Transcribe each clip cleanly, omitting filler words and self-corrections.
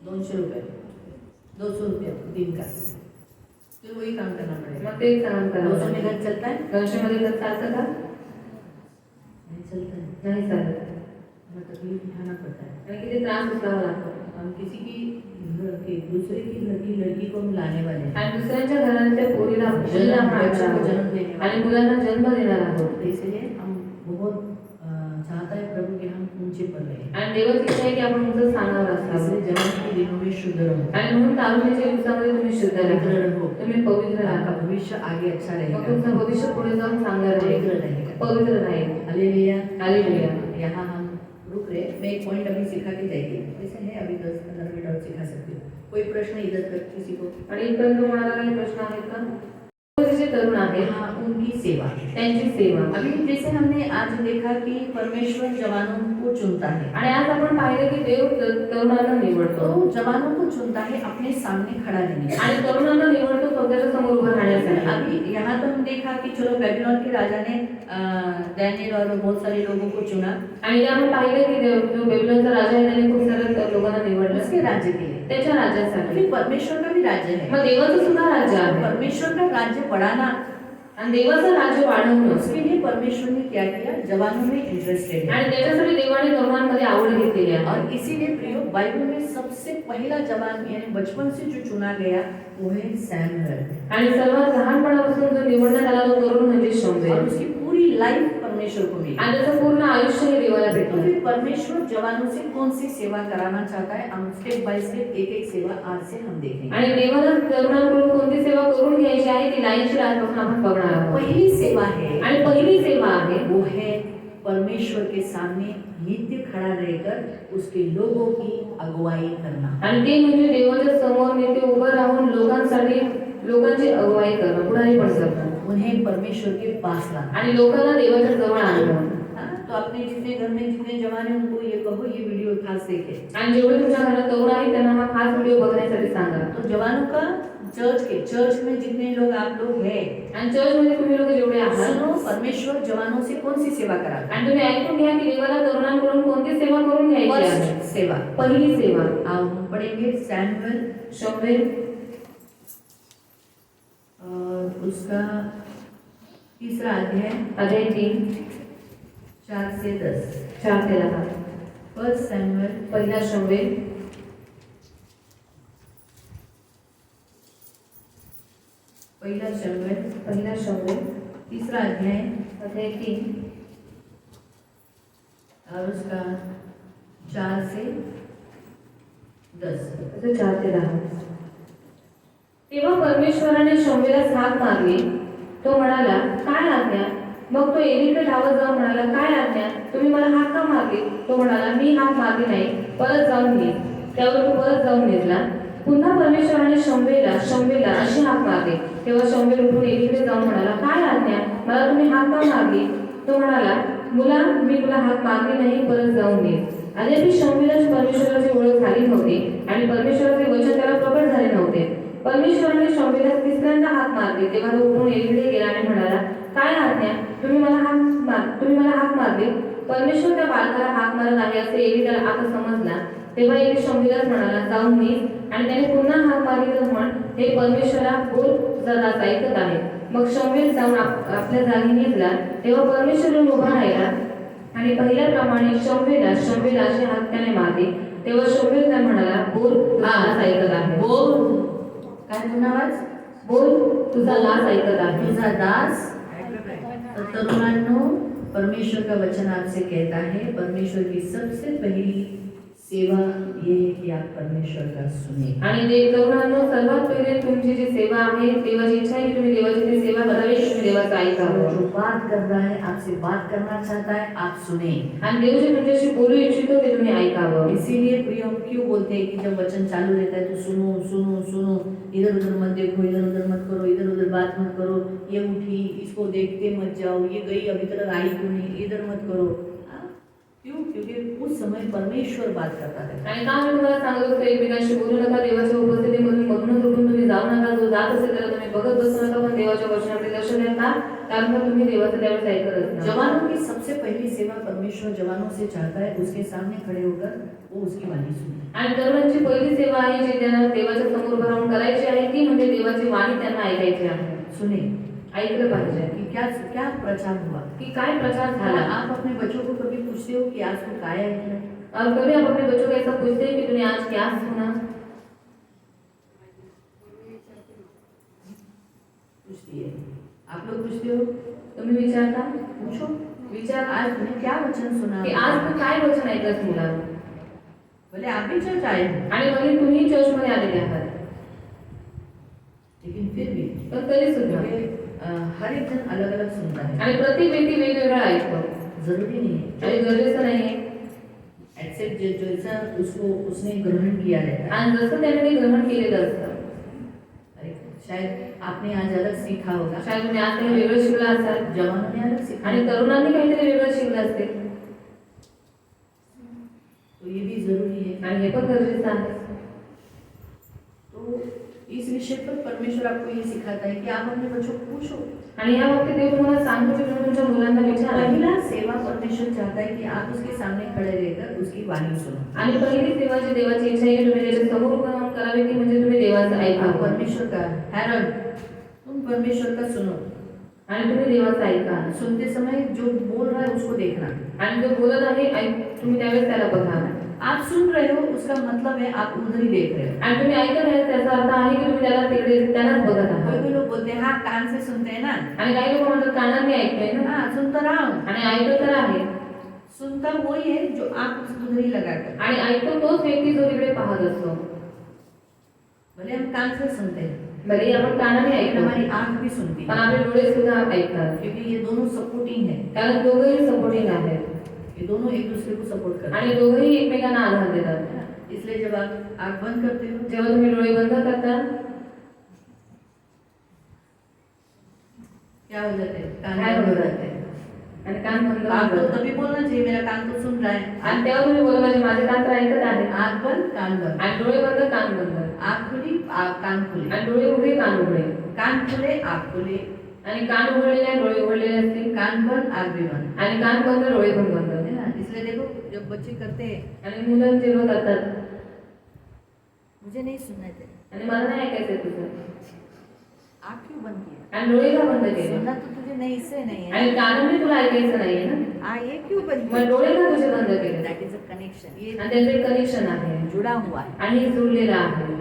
200 रुपये 200 रुपये दिन का, फिर वही काम करना पड़ेगा। मग ते काम करा। 200 में घर चलता है? 200 मध्ये तर चालतं का? नहीं चलता है, नाही चालत। हमें तकलीफ उठाना पड़ता है। आणि किती त्रास उचलावा लागतो। हम किसी की घर के दूसरे की घर की लड़की को हम लाने वाले हैं, आणि दुसऱ्यांच्या घरातल्या पोरीला बच्चों को जन्म देने वाले आणि मुलांना जन्म देणार आहोत। हैं। तो इसलिए हम बहुत चाहता है प्रभु कि हम ऊंचे पर रहें, आणि देवाची इच्छा आहे की आपण उंच स्थानावर असावं। इसलिए जन्म के दिनों में शुद्ध रहो, आणि म्हणून तारुण्याच्या दिवसामध्ये तुम्ही शुद्ध पवित्र राहा, रहो, तुम्ही पवित्र आपका राहा। भविष्य आगे अच्छा मग रहेगा, तुमचं भविष्य पुढे जाऊन चांगलं राहील, पवित्र रहेगा। पवित्र राहील। Hallelujah, hallelujah. यहाँ हम रुक रहे, मैं एक पॉइंट अभी सिखा के जाएगी, वैसे है अभी 10-15 मिनट और सिखा सकती हूँ। कोई प्रश्न इधर तक किसी को? आणि इथपर्यंत कोणाला काही प्रश्न आहेत का? जे तरुण आहेत हाँ, उनकी सेवा, त्यांची सेवा। अभी जैसे हमने आज देखा कि परमेश्वर जवानों को चुनता है, आणि आज आपण पाहिले की देव तरुणांना निवडतो तो जवानों को चुनता है अपने सामने खड़ा रहने के लिए। आणि तरुणांना निवडतो स्वतःच्या समोर उभं राहण्यासाठी। अभी यहाँ तो हम देखा कि चलो बेबीलोन के राजा ने डैनियल और बहुत सारे लोगों को चुना आणि आपण पाहिले की जो बेबीलोनचा राजा आहे त्याने खूप साऱ्या लोकांना निवडलं उसके राज्य के लिए। त्याच्या राज्यासाठी। फिर परमेश्वर का भी राज्य है, मग देवाचं सुद्धा राज्य आहे परमेश्वर का राज्य बढ़ाना, आणि देवाचं राज्य वाढवणं उसके लिए परमेश्वर ने क्या किया, जवानों में इंटरेस्टेड है। आणि त्याच्यासाठी देवाने तरुणांमध्ये आवड घेतलेली आहे। और इसीलिए प्रियो बाइबल में सबसे पहला जवान यानी बचपन से जो चुना गया वो है सैमुअल, आणि सर्वात लहानपणापासून जो निवडण्यात आला तो तरुण म्हणजे और शमूएल। उसकी पूरी लाइफ परमेश्वर को मिली। आणि त्याचं पूर्ण आयुष्य हे देवाला तो भेटलं। फिर परमेश्वर जवानों से कौन सी सेवा कराना चाहता है, हम स्टेप बाय स्टेप एक एक सेवा आज से हम देखेंगे। आणि देवाला तरुणांकडून कोणती सेवा करून घ्यायची आहे ती लाईनची आजपासून आपण बघणार आहोत। पहली सेवा है, आणि पहिली सेवा आहे वो है परमेश्वर के सामने नित्य खड़ा रहकर उसके लोगों की अगुवाई करना। आणि ते म्हणजे देवाच्या समोर नेते उभं राहून लोकांची अगुवाई करणं, पुढारी पण करणं उन्हें परमेश्वर के पास लाना। आणि लोकांना देवाच्या जवळ आणणं। हाँ, तो अपने जितने घर में जितने जवान हैं उनको ये कहो ये वीडियो खास देखे। आणि जेवढे तुमच्या घरात तरुण आहेत त्यांना हा खास व्हिडिओ बघण्यासाठी सांगा। तो जवानों का चर्च में जितने लोग आप लोग हैं, आणि चर्चमध्ये तुम्ही लोक जेवढे आहात सुनो परमेश्वर जवानों से कौन सी सेवा कराता है। आणि तुम्ही ऐकून घ्या की देवाला तरुणांकडून कोणती सेवा करून घ्यायची आहे। फर्स्ट सेवा, पहिली सेवा हम पढ़ेंगे सैमुअल शमूएल और उसका तीसरा अध्याय 3 4 से 10। 4 ते 10। फर्स्ट सैमुअल पहिला शमूएल पहिला शमूएल तीसरा अध्याय 3 और उसका 4 से 10। 4 ते 10। तेव्हा परमेश्वराने शमूएलास हाक मारली, तो म्हणाला काय आज्ञा? मग तो एलीकडे धावत जाऊन म्हणाला काय आज्ञा? तुम्ही मला हाक का मारली? तो म्हणाला मी हाक मारली नाही, परत जाऊन निघ। त्यावर तो परत जाऊन निघाला। पुन्हा परमेश्वराने शमूएला अशी हाक मारली, तेव्हा शमूएल उठून एलीकडे जाऊन म्हणाला काय आज्ञा? मला तुम्ही हाक का मारली? तो म्हणाला मुला मी तुला हाक मारली नाही, परत जाऊन निघ। अद्याप शमूएलास परमेश्वराची ओळख झाली नव्हती आणि परमेश्वराचे वचन त्याला प्रकट झाले नव्हते। परमेश्वराने शमूएलास तिसऱ्यांदा हाक मारली, तेव्हा तो उठून एलीकडे गेला आणि म्हणाला काय आज्ञा? तुम्ही मला हाक मारली। परमेश्वर त्या बालकाला हाक मारत आहे असे एली त्याला आता समजला। तेव्हा एली शमूएलास म्हणाला जाऊन निघ, आणि त्याने पुन्हा हाक मारली तर म्हण हे परमेश्वरा बोल, तुझा दास ऐकत आहे। मग शमूएल जाऊन आपल्या जागी निघाला, तेव्हा परमेश्वर येऊन उभा राहिला आणि पहिल्याप्रमाणे शमूएला अशी हाक त्याने मारली, तेव्हा शमूएल त्याला म्हणाला बोल, तुझा दास ऐकत आहे। बोल, काय तुझा आवाज? बोल, तुझा दास ऐकत आहे। तुझा दास। तो तरुणांनो, परमेश्वर का वचन आपसे कहता है परमेश्वर की सबसे पहली सेवा ये है कि आप परमेश्वर का सुने। आणि तरुणांनो सर्वात पहिले तुमची जी सेवा आहे, देवाची इच्छा आहे की तुम्ही देवाची ती सेवा करावी, तुम्ही देवाचं ऐकावं। जो बात कर रहा है, आपसे बात करना चाहता है, आप सुने। आणि देव जे तुमच्याशी बोलू इच्छितो ते तुम्ही ऐकावं। इसीलिए प्रिय हम क्यों बोलते हैं कि जब वचन चालू रहता है तो सुनो सुनो सुनो, इधर उधर मत देखो, इधर उधर मत करो, इधर उधर बात मत करो, ये उठी इसको देखते मत जाओ, ये गई अभी तक आई क्यों नहीं, इधर मत करो। क्यों? क्योंकि उस समय परमेश्वर बात करता है। आणि का मी तुम्हाला सांगत होतो एकमेकांशी बोलू नका, देवाच्या उपस्थितीमधून मधूनच उठून तुम्ही जाऊ नका, जो जात असेल त्याला तुम्ही बघत बसू नका, पण देवाच्या वचनाकडे लक्ष द्या। का? कारण का तुम्ही देवाचं त्यावेळेस ऐकत असता. जवानों की सबसे पहली सेवा परमेश्वर जवानों से चाहता है, उसके सामने खड़े होकर वो उसकी वाणी सुने. आणि तरुणांची पहिली सेवा आहे जी त्यांना देवाच्या समोर उभं राहून करायची आहे ती म्हणजे देवाची वाणी त्यांना ऐकायची आहे. सुने, ऐकलं पाहिजे कि क्या क्या प्रचार हुआ. की काय प्रचार क्या झाला. आप अपने बच्चों को कभी पूछते हो कि आज को काय ऐकलं. और कभी आप अपने बच्चों को ऐसा पूछते हैं कि तूने आज क्या सुना. पूछती है. आप लोग पूछते हो. तुम्ही विचारता. पूछो. विचार आज तुमने क्या वचन सुना. की आज तू काय वचन ऐकलंस मुला. भले आप भी चर्च आए हो, आणि भले तुम्ही चर्चमध्ये आलेले आहात लेकिन फिर भी पण तरी सुद्धा हर एक जन अलग अलग सुनता है. आणि प्रत्येक व्यक्ती वेगवेगळा ऐकतो. जरूरी नहीं है. आणि गरजेचं नाहीये. एक्सेप्ट जैसा उसको उसने ग्रहण किया रहता है. आणि जसं त्याने ते ग्रहण केलेलं असतं. अरे, शायद आपने आज अलग सीखा होगा. शायद तुम्ही आज काही वेगळं शिकला असाल जवानों ने अलग सीखा. आणि तरुणांनी काहीतरी वेगळं शिकलं असते. तो ये भी जरूरी है. आणि हे पण गरजेचं आहे. तो इस विषय पर परमेश्वर आपको ये सिखाता है कि आप अपने बच्चों को पूछो. आणि या बाबतीत देव तुम्हाला सांगतो की तुम्ही तुमच्या मुलांना विचारा. पहला सेवा परमेश्वर चाहता है कि आप उसके सामने खड़े रहकर उसकी वाणी सुनो. आणि पहिली सेवा जी देवाची इच्छा आहे की तुम्ही त्याच्या समोर उभं राहून करावी ती म्हणजे तुम्ही देवाचं आप ऐकावं. परमेश्वर का हैरन, तुम परमेश्वर का सुनो. आणि तुम्ही देवाचं ऐका. सुनते समय जो बोल रहा है उसको देखना. आणि जो बोलत आहे तुम्ही त्यावेळेस त्याला बघा. आप सुन रहे हो उसका मतलब है आप उधर ही देख रहे हो. आणि तुम्ही ऐकत आहे त्याचा अर्थ आहे की तुम्ही त्याला तिकडे त्यालाच बघत कोई आहात. कोई लोग बोलते हैं हाँ कान से सुनते हैं ना. आणि काही लोक म्हणतात कानाने ऐकतोय ना. हाँ सुनता रहा हूँ. आणि ऐकत तर आहे. सुनता वही है जो आप उधर ही लगाकर. आणि ऐकतो तोच व्यक्ती जो तिकडे पाहत असतो. भले हम कान से सुनते हैं, भले आपण कानाने लेकिन ऐकतो हमारी आंख भी सुनती पण है. आपले डोळे सुद्धा ऐकतात. क्योंकि ये दोनों सपोर्टिंग है. कारण दोघंही सपोर्टिंग आहेत ये दोनों एक दूसरे को सपोर्ट करते हैं. आणि दोघंही एकमेकांना आधार देतात. इसलिए जब आप आंख बंद करते हो, जेव्हा तुम्ही डोळे बंद करता क्या हो जाता है. कान काय बंद होत हो जाते जाते हैं. आणि कान बंद आपको होतात. तभी बोलना चाहिए मेरा कान तो सुन रहा है. आणि तेव्हा तुम्ही बोला म्हणजे माझे कान तर ऐकत आहे. आंख बंद कान बंद. आणि डोळे बंद कान बंद. आंख खुली कान खुले. आणि डोळे उघडे कान उघडे. कान खुले आंख खुले. आणि कान उघडलेले डोळे उघडलेले असतील. कान बंद आंख भी बंद. आणि कान बंद डोळे पण बंद. है ना. इसलिए देखो जब बच्चे करते हैं, आणि मुलं जेव्हा करतात मुझे नहीं सुनना है. आणि मला नाही ऐकायचंय तुझं. आंख क्यों बंद किया. आणि डोळे का बंद केले. सुनना तो तुझे नहीं इससे नहीं है. आणि कानाने तुला ऐकायचं नाहीये ना. ये क्यों बंद मग डोळे का तुझे बंद केले. That is a connection. ये आणि त्याचं एक कनेक्शन आहे जुड़ा हुआ है. आणि हे जोडलेलं आहे.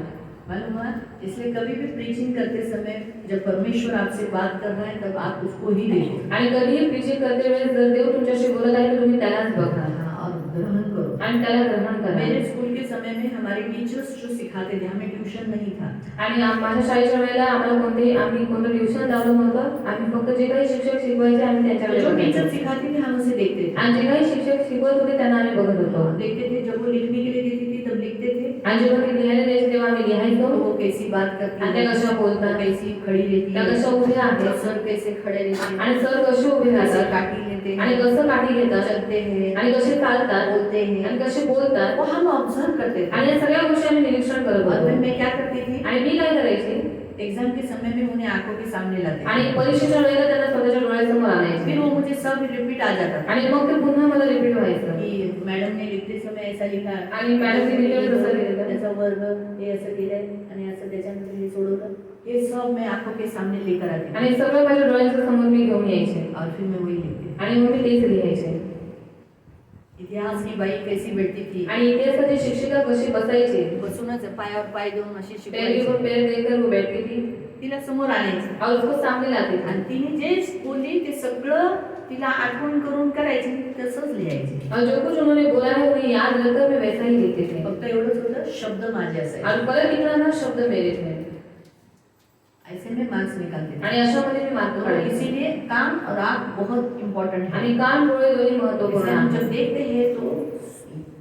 मालूम हुआ. इसलिए कभी भी प्रीचिंग करते समय जब परमेश्वर आपसे बात कर रहा है तब आप उसको ही देखो. आणि कधीही प्रीचिंग करते वेळेस जर देव तुमच्याशी बोलत आहे तर तुम्ही त्यालाच बघा और ग्रहण करो. आणि त्याला ग्रहण करा. मेरे स्कूल के समय में हमारे टीचर्स जो सिखाते थे, हमें ट्यूशन नहीं था. आणि माझ्या शाळेच्या वेळेला आम्ही कोणतं ट्युशन लावलं नव्हतं. आम्ही फक्त जे काही शिक्षक शिकवायचे आम्ही त्यांच्याकडे जो टीचर बघायचो. सिखाते थे हम उसे देखते थे. आणि जे काही शिक्षक शिकवत होते त्यांना आम्ही बघत होतो. देखते थे. जब वो लिखने के लिए देती थी तब लिखते थे. आणि जेव्हा ते लिहायला द्यायचे तेव्हा आम्ही तो लिहायचो. वो कैसी बात करती आणि त्या कशा बोलतात. वो कैसी खड़ी रहती त्या कशा उभ्या आहेत. सर कैसे खड़े रहते हैं. आणि सर कसे उभे कैसे राहतात काठी लेते आणि हैं. कसं काठी घेतात चलते हैं. आणि कसे चालतात बोलते हैं. आणि कसे बोलतात वो हम ऑब्जर्व करते थे. आणि या सगळ्या गोष्टी आम्ही निरीक्षण करत और फिर होतो. मैं क्या करती थी, आणि मी काय करायची एग्जाम के समय में उन्हें आंखों के सामने लाते. आणि परीक्षेच्या वेळेला त्यांना स्वतःच्या डोळ्यासमोर आणायचे. फिर वो मुझे सब रिपीट आ जाता था आणि मग ते पुन्हा मला रिपीट व्हायचं. कि मैडम ने लिखते समय ऐसा लिखा आणि मॅडमने लिहिलेलं तसं लिहिलेलं. त्याचा वर्ग हे असं केलंय आणि असं त्याच्यानंतर हे सोडवलं. हे सब मैं आंखों के सामने लेकर आती. आणि सगळं माझ्या डोळ्याच्या समोर मी घेऊन यायचे और फिर मैं वही लिखती. आणि मग मी तेच लिहायचे. इतिहास की बाई कैसी बैठती थी. आणि इतिहासाची शिक्षिका कशी बसायची. बसूनच पायावर पाय देऊन अशी पैर को शिकवायची. पैर देकर वो बैठती थी तिला समोर आणायचं और उसको सामने लाती थी. आणि तिने जे बोलली ते सगळं तिला आठवण करून करायची. तसंच लिहायची. और जो कुछ उन्होंने बोला है उन्हें याद रखकर मैं वैसा ही लिखते थे. फक्त एवढंच होतं शब्द माझे असायचे. और परत लिखना था शब्द मेरे थे. ऐसे में मार्क्स निकालते थे. आणि अशामध्ये मी मार्क तो काढायचे. इसीलिए कान और आंख बहुत इम्पोर्टेंट है. आणि कान डोळे दोन्ही इसलिए महत्वपूर्ण हम आहेत. जब देखते हैं तो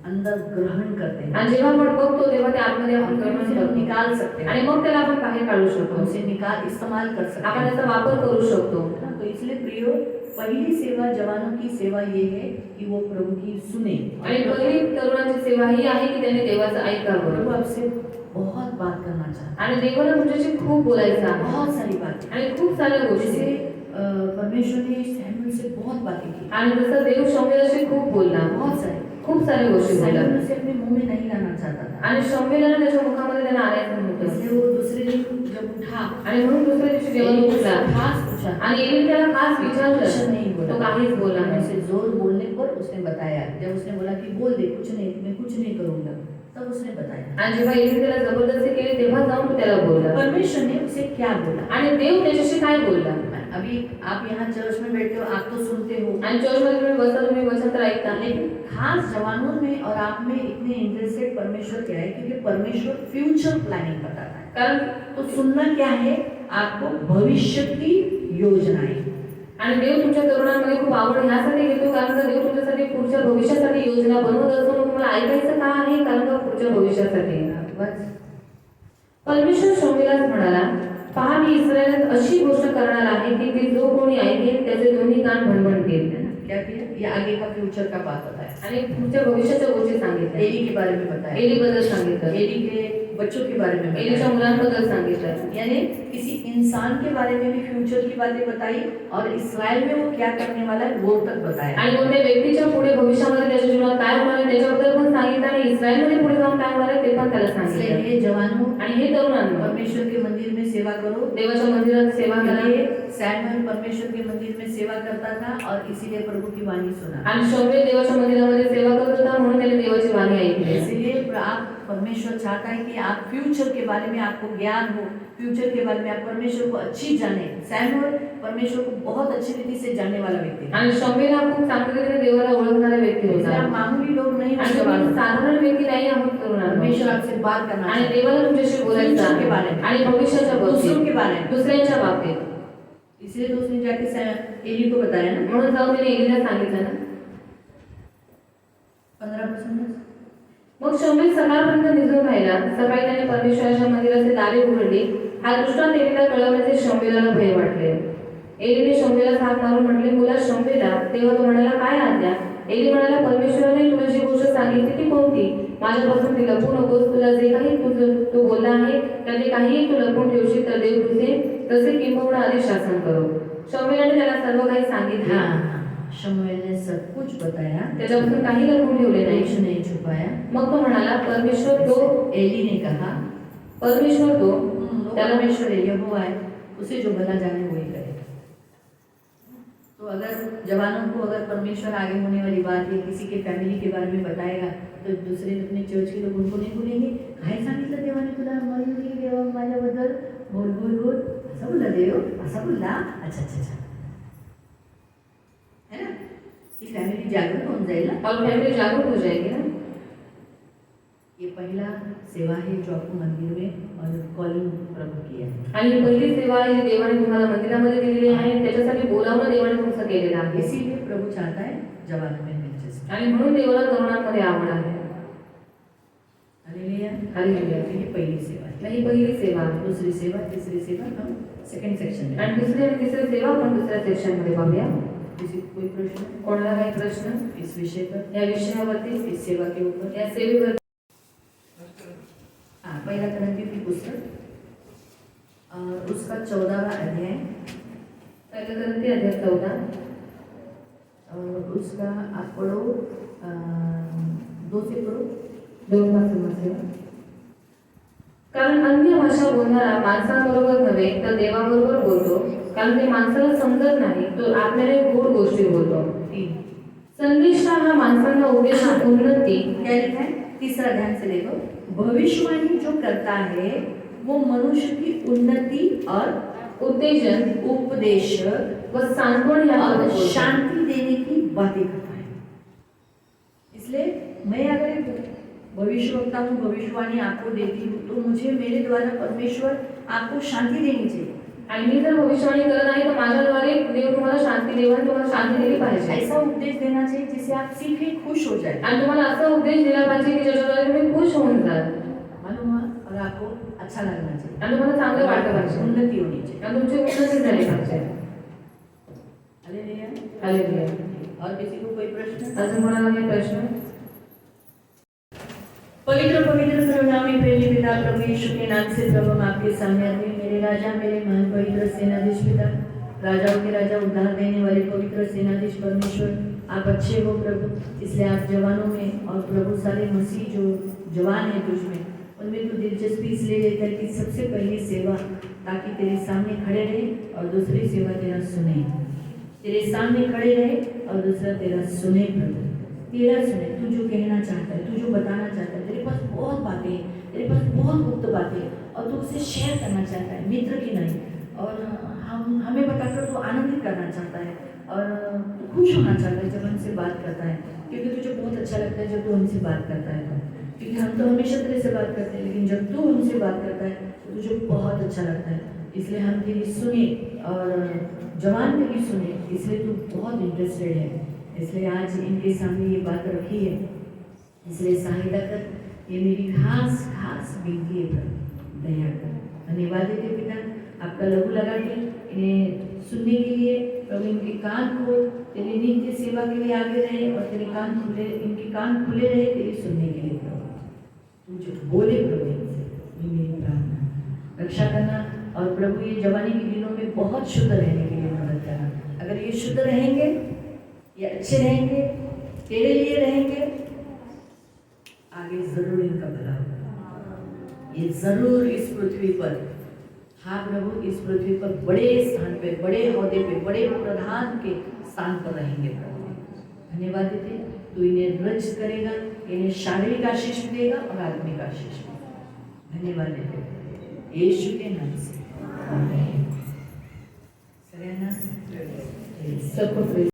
अंदर ग्रहण करते हैं. आणि जेव्हा आपण बघतो तेव्हा ते आतमध्ये आपण हम ग्रहण उसे करतो निकाल सकते हैं. आणि मग त्याला आपण बाहेर काढू शकतो. उसे निकाल इस्तेमाल कर सकते आपण हैं. त्याचा वापर करू शकतो. तो इसलिए प्रियो पहली सेवा जवानों की सेवा ये है कि वो प्रभु की सुने. आणि पहिली तरुणांची सेवा ही आहे की त्याने देवाचं ऐकावं. प्रभु आपसे बहुत बात करना चाहता आणि देवाला तुमच्याशी खूप बोलायचं है. आहे बहुत सारी बातें. आणि खूप साऱ्या गोष्टी. जैसे परमेश्वर ने सैमुअल से बहुत बातें की, आणि जसं देव शमूएलाशी खूप बोलला, बहुत सारी। खूप साऱ्या गोष्टी बोलला सैमुअल उसे अपने मुंह में नहीं लाना चाहता था, आणि शमूएलाने त्याच्या मुखामध्ये त्याला आणायचं नव्हतं. इसलिए वो दूसरे दिन जब उठा आणि म्हणून दुसऱ्या दिवशी जेव्हा तो उठला खास पूछा, आणि एलीने त्याला खास कुछ विचारलं, नहीं बोला, तो काहीच बोलला मैंने नाही. उसे जोर बोलने पर उसने बताया, जब उसने बोला कि बोल दे, कुछ नहीं, मैं कुछ नहीं करूंगा, तब उसने बताया। आणि जेव्हा एलीने त्याला जबरदस्ती केली तेव्हा जाऊन तो त्याला बोलला. परमेश्वर ने उसे क्या बोला? आणि देव त्याच्याशी काय बोलला? अभी आप यहाँ चर्च में बैठते हो, आप तो सुनते हो, आणि चर्चमध्ये तुम्ही बसता, तुम्ही वचन तर ऐकता, लेकिन खास जवानों में और आप में इतने इंटरेस्टेड परमेश्वर क्या है, क्योंकि परमेश्वर फ्यूचर प्लानिंग बताता है। कारण तो सुनना क्या है, आपको भविष्य की योजनाएं। आणि देव तुमच्या तरुणांमध्ये खूप आवड ह्यासाठी घेतो कारण का देव तुमच्यासाठी पुढच्या भविष्यासाठी योजना बनवत असतो. मग तुम्हाला ऐकायचं का आहे? कारण का पुढच्या भविष्यासाठी. बस परमेश्वर शमूएलास म्हणाला, पहा मी इस्रायलात अशी गोष्ट करणार आहे की ती जो कोणी ऐकेल त्याचे दोन्ही कान भणभणतील. क्या किया? ये आगे का फ्यूचर का बात बताया, आणि पुढच्या भविष्याच्या गोष्टी सांगितल्या. एली के बारे में बताया, एलीबद्दल सांगितलं, एली के बच्चों के बारे में एलीच्या बताया, मुलांबद्दल सांगितलं. यानी किसी इंसान के बारे में भी फ्यूचर की बातें बताई और इस्राएल में वो क्या करने वाला है वो तक बताया। आणि कोणत्या व्यक्तीच्या पुढे भविष्यामध्ये त्याच्या जीवनात काय होणार आहे त्याच्याबद्दल पण सांगितलं आणि इस्रायलमध्ये पुढे जाऊन काय होणार आहे ते पण त्याला इसलिए सांगितलं. हे जवानों, आणि हे तरुणांनो, परमेश्वर के मंदिर में सेवा करो। देवाच्या मंदिरात सेवा करा. ये सैमुअल परमेश्वर के मंदिर में सेवा करता था और इसीलिए प्रभु की वाणी सुना। आणि शमूएल देवाच्या मंदिरामध्ये सेवा करत होता म्हणून त्याने देवाची वाणी ऐकली. इसीलिए आप परमेश्वर चाहता है कि आप फ्यूचर के बारे में आपको ज्ञान हो, फ्यूचर के बारे में आप परमेश्वर को अच्छी जाने। सैमुअल परमेश्वर को बहुत अच्छी रीति से जानने वाला व्यक्ति था। आणि शमूएल हा खूप चांगल्या रीतीने देवाला ओळखणारा व्यक्ती इसलिए होता. आप मामूली लोग नहीं आणि हो, तुम्ही साधारण व्यक्ती नाही आहोत तरुणांनो. परमेश्वर आपसे बात करना आणि चाहता है। देवाला तुमच्याशी बोलायचं फ्यूचर के बारे आहे. में, आणि भविष्याच्या दूसरों बाबतीत, के बारे में। दुसऱ्यांच्या बाबतीत. इसलिए तो उसने जाके एली को बताया ना, म्हणून जाऊन त्याने एलीला सांगितलं ना. 15%। मग शमूएल सकाळपर्यंत निघून राहिला. सकाळी त्याने परमेश्वराच्या मंदिराचे दारे उघडली. हा दृष्टांत एलीला कळवण्याचे शमूएलाला भय वाटले. एलीने शमूएलास हाक मारून म्हटले, मुला शमूएला. तेव्हा तो म्हणाला, काय आज्ञा? एली म्हणाला, परमेश्वराने तुला जी गोष्ट सांगितली ती कोणती? माझ्यापासून ती लपवू नकोस. तुला जे काही तू बोलला आहे त्याचे काहीही तू लपवून ठेवशील तर देव तुझे तसे किंबहुना अधिक शासन करो. शमूएलाने त्याला सर्व काही सांगितले. हाँ, शमूएल ने सब कुछ बताया, त्याच्यापासून काही लपवून ठेवले नाही. कुछ नहीं छुपाया। मग तो म्हणाला, परमेश्वर तो एली ने कहा, परमेश्वर तो त्याला परमेश्वर है, यहोवा है, उसे जो भला जाने वही करे। तो अगर जवानों को अगर परमेश्वर आगे होने वाली बात या किसी के फैमिली के बारे में बताएगा तो दूसरे अपने चर्च के लोग उनको नहीं बोलेंगे, काय सांगितलं देवाने तुला, मयुरी देवा माझ्याबद्दल, बोल बोल बोल, असं बोलला देव, असा बोलला, अच्छा अच्छा अच्छा, है ना? ती फैमिली जागरूक होऊन जाईल ना। और फैमिली जागरूक हो जाएगी ना. ये पहला सेवा है जो आपको मंदिर में और कॉलिंग प्रभु की है। आणि ही पहिली सेवा आहे जी देवाने तुम्हाला मंदिरामध्ये दिलेली आहे. त्याच्यासाठी बोलावणं देवाने तुमचं केलेलं आहे. इसीलिए प्रभु चाहता है जवानों में दिलचस्पी। आणि म्हणून देवाला तरुणांमध्ये आवड आहे. Hallelujah, hallelujah. ये पहली सेवा है। ही पहिली सेवा आहे. दूसरी सेवा, तीसरी सेवा हम सेकंड सेक्शन में। आणि दुसरी आणि तिसरी सेवा आपण दुसऱ्या सेक्शनमध्ये पाहूया. किसी को कोई प्रश्न कोणाला काही प्रश्न इस विषय पर, या विषयावरती, इस सेवा के ऊपर? या सेवेवर? हाँ, पहला करंथियों की पुस्तक और उसका 14वां अध्याय पहिलं करंथी अध्याय 14 और उसका आप पढ़ो 2 से पढ़ो। 2 पासून वाचूया. कारण अन्य भाषा बोलणारा माणसांबरोबर नव्हे तर देवाबरोबर बोलतो, कारण ते माणसाला समजत नाही, तो आपल्याला गूढ गोष्टी बोलतो. 3 संदेशा हा माणसांना उद्देशून उन्नती. क्या लिखा है? तीसरा ध्यान से देखो, भविष्यवाणी जो करता है वो मनुष्य की उन्नति और उत्तेजन उपदेश व सांत्वन या और शांति देने की बातें करता है। इसलिए मैं अगर एक भविष्यवक्ता हूँ, भविष्यवाणी आपको देती हूँ, तो मुझे मेरे द्वारा परमेश्वर आपको शांति देनी चाहिए। आणि मी जर भविष्यवाणी करत आहे तर माझ्याद्वारे देव तुम्हाला शांती देवा, तुम्हाला शांती दिली पाहिजे. ऐसा उपदेश देना चाहिए जिससे आप सीख के खुश हो जाए। आणि तुम्हाला असा उपदेश दिला पाहिजे की ज्याच्याद्वारे तुम्ही खुश होऊन जाल मालूम हुआ? और आपको अच्छा लगना चाहिए, आणि तुम्हाला चांगलं वाटलं पाहिजे, उन्नति होनी चाहिए। आणि तुमची उन्नती झाली पाहिजे. हालेलुया। हालेलुया. और किसी को कोई प्रश्न? अजून कोणाला काही प्रश्न? पवित्र पवित्र सर्वनामी प्रेमी पिता प्रभु यीशु के नाम से प्रभु हम आपके सामने आते हैं। मेरे राजा, मेरे महान पवित्र सेनाधीश पिता, राजाओं के राजा, उद्धार देने वाले पवित्र सेनाधीश परमेश्वर, आप अच्छे हो प्रभु, इसलिए आप जवानों में और प्रभु सारे मसीह जो जवान है तुझ में, उनमें तू दिलचस्पी इसलिए लेता है कि सबसे पहली सेवा, ताकि तेरे सामने खड़े रहे और दूसरी सेवा तेरा सुने। तेरे सामने खड़े रहे और दूसरा तेरा सुने प्रभु, तेरा सुने। तू जो कहना चाहता है, तू जो बताना चाहता है, तेरे पास बहुत बातें हैं, तेरे पास बहुत गुप्त बातें हैं और तू उसे शेयर करना चाहता है, मित्र की नहीं। और हमें बताकर तू आनंदित करना चाहता है और खुश होना चाहता है जब हमसे बात करता है, क्योंकि तुझे बहुत अच्छा लगता है जब तू हमसे बात करता है। क्योंकि हम तो हमेशा तेरे से बात करते हैं, लेकिन जब तू हमसे बात करता है तो तुझे बहुत अच्छा लगता है। इसलिए हम तेरी सुने और जवान तेरी सुने, इसलिए तू बहुत इंटरेस्टेड है। इसलिए आज इनके सामने ये बात रखी है, इसलिए सहायता कर। ये मेरी खास खास विनती है प्रभु, दया कर। धन्यवाद देते पिता, आपका लहू लगा के इन्हें सुनने के लिए प्रभु, इनके कान खोल, तेरी नित्य सेवा के लिए आगे रहे और तेरे कान खुले, इनके कान खुले रहे तेरी सुनने के लिए प्रभु। तू जो बोले प्रभु इनसे, ये मेरी प्रार्थना। रक्षा करना और प्रभु ये जवानी के दिनों में बहुत शुद्ध रहने के लिए मदद करना। अगर ये शुद्ध रहेंगे, ये अच्छे रहेंगे, तेरे लिए रहेंगे, आगे जरूर इनका भला होगा। ये जरूर इस पृथ्वी पर, हाँ प्रभु, इस पृथ्वी पर बड़े स्थान पे, बड़े ओहदे पे, बड़े प्रधान के स्थान पर रहेंगे प्रभु। धन्यवाद देते, तू इन्हें रच करेगा, इन्हें शारीरिक आशीष भी देगा और आत्मिक आशीष भी। धन्यवाद देते यीशु के नाम से, आमीन। सबको